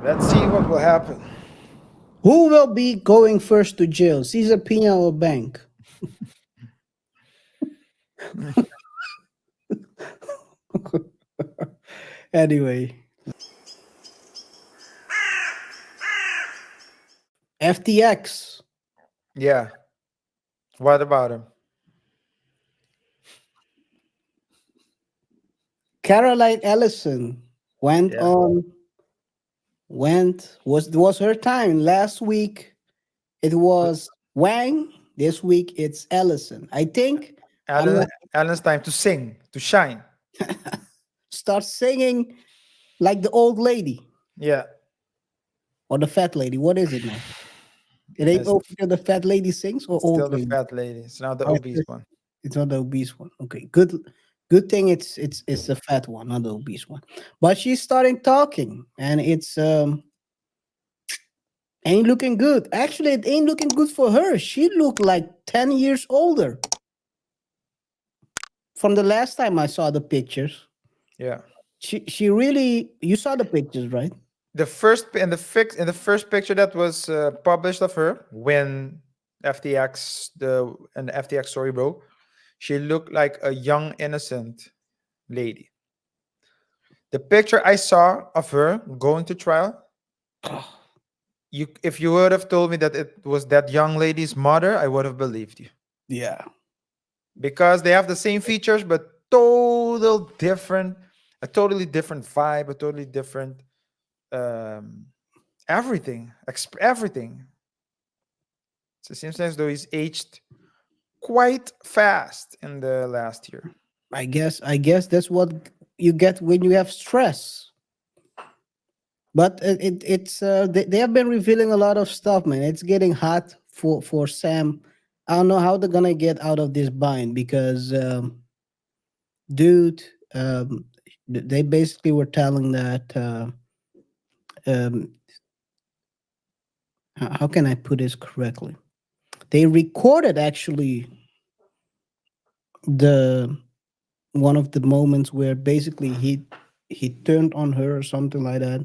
Let's see what will happen. Who will be going first to jail? Cesar Pina or Bank? Anyway, FTX. Yeah. What about him? Caroline Ellison went Yeah. on was her time. Last week it was Wang. This week it's Ellison. I think I'm Alan, gonna Alan's time to sing, to shine. start singing like the old lady Yeah. or the fat lady. What is it now? It ain't It's over till the fat lady sings or still old the lady. fat lady. It's not the Oh, obese one. it's not the obese one. Okay, good thing it's the fat one, not the obese one. But she's starting talking, and it's ain't looking good. Actually, it ain't looking good for her. She looked like 10 years older from the last time I saw the pictures. Yeah. She really you saw the pictures, right? The first in the first picture that was published of her when FTX the FTX story broke, she looked like a young innocent lady. The picture I saw of her going to trial, you if you would have told me that it was that young lady's mother, I would have believed you Yeah. because they have the same features but total different, a totally different vibe, a totally different um, everything. So it seems as though he's aged quite fast in the last year. I guess that's what you get when you have stress. But they have been revealing a lot of stuff, man. It's getting hot for Sam. I don't know how they're gonna get out of this bind because, dude, they basically were telling that. Um, how can I put this correctly? They recorded actually the one of the moments where basically he turned on her or something like that,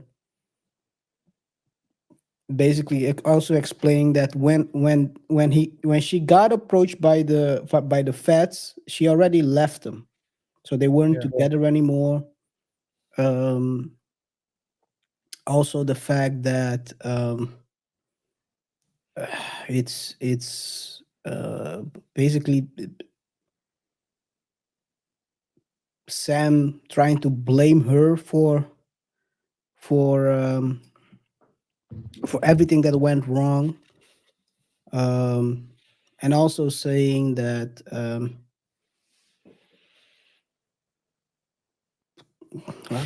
basically also explaining that when she got approached by the feds, she already left them, so they weren't Yeah. together anymore. um Also the fact that it's basically Sam trying to blame her for um for everything that went wrong, um and also saying that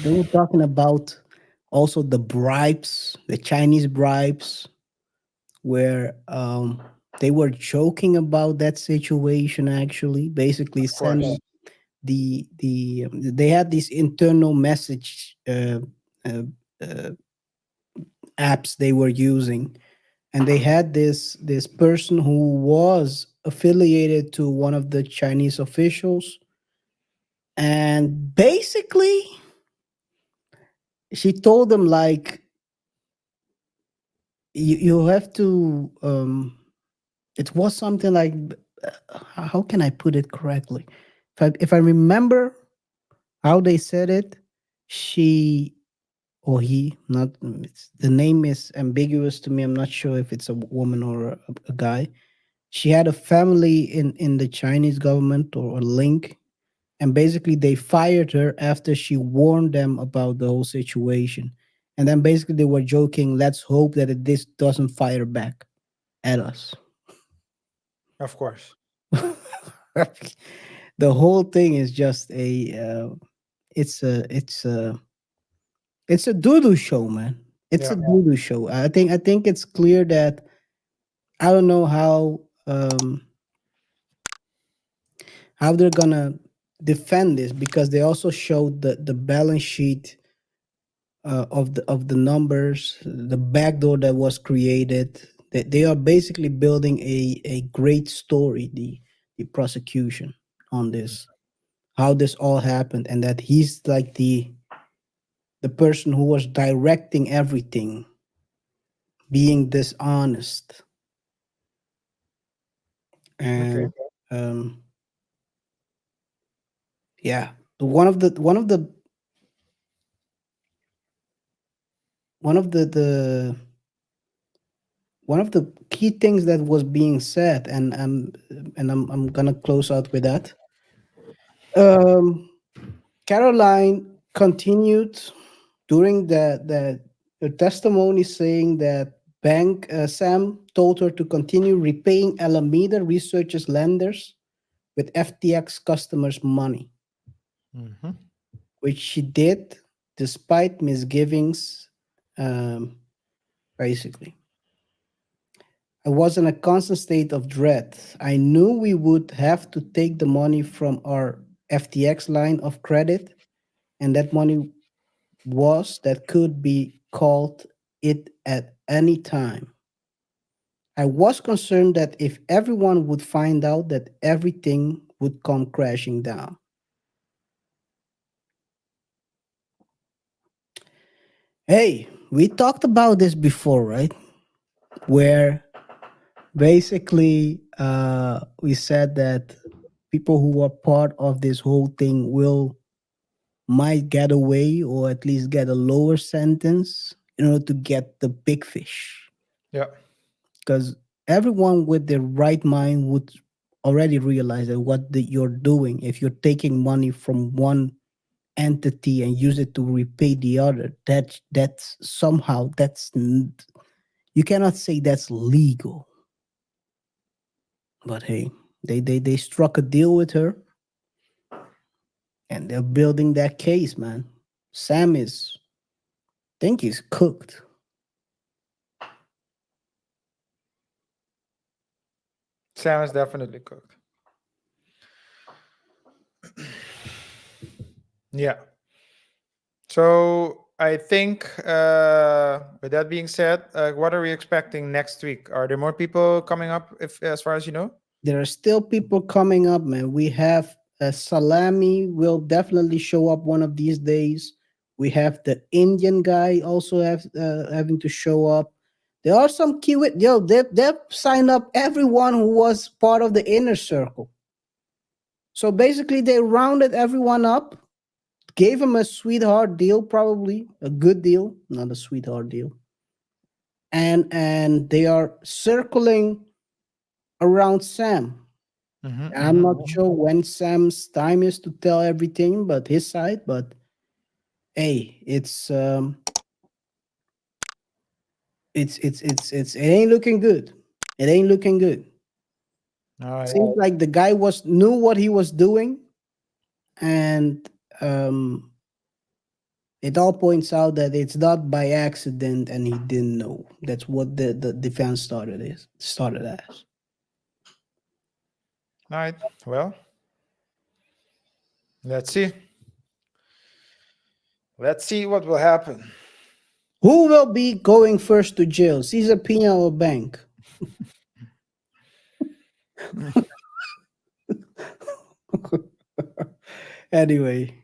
they were talking about also the bribes, the Chinese bribes, where they were joking about that situation. Actually, basically Of sending course. they had these internal message uh, uh, apps they were using, and they had this person who was affiliated to one of the Chinese officials, and basically she told them like you have to it was something like how can I put it correctly, if I remember how they said it, she or he, not the name is ambiguous to me, I'm not sure if it's a woman or a guy. She had a family in the Chinese government or a link, and basically they fired her after she warned them about the whole situation. And then basically they were joking, let's hope that this doesn't fire back at us. Of course. The whole thing is just it's a it's a doo-doo show, man. It's a Yeah. doo-doo show. I think it's clear that I don't know how they're gonna defend this, because they also showed the balance sheet of the numbers, the backdoor that was created. They are basically building a great story, the prosecution, on this, how this all happened, and that he's like the person who was directing everything being dishonest. Okay. And um, yeah, one of the one of the key things that was being said, and I'm gonna close out with that. Um, Caroline continued during the testimony saying that Bank Sam told her to continue repaying Alameda Research's lenders with FTX customers' money, Hmm. which she did despite misgivings. Um, basically, I was in a constant state of dread. I knew we would have to take the money from our FTX line of credit, and that money was that could be called it at any time. I was concerned that if everyone would find out that everything would come crashing down. Hey, we talked about this before, right? Where basically we said that people who are part of this whole thing will might get away or at least get a lower sentence in order to get the big fish. Yeah. Because everyone with their right mind would already realize that you're doing, if you're taking money from one entity and use it to repay the other, that's somehow you cannot say that's legal. But hey, they struck a deal with her and they're building that case, man. Sam is think he's cooked. Sam is definitely cooked. Yeah. So I think, with that being said, what are we expecting next week? Are there more people coming up, if as far as you know? There are still people coming up, man. We have Salami will definitely show up one of these days. We have the Indian guy also having to show up. There are some yo. They've signed up everyone who was part of the inner circle. So basically, they rounded everyone up, gave him a sweetheart deal, probably a good deal, not a sweetheart deal, and they are circling around Sam. Hmm. I'm Hmm. not sure when Sam's time is to tell everything, but his side. But hey, it's it ain't looking good. It ain't looking good. All right. Seems like the guy was knew what he was doing, and um, it all points out that it's not by accident, and he didn't know. That's what the defense started as. All right. Well, let's see. Let's see what will happen. Who will be going first to jail, Cesar Pina or Bank? Anyway,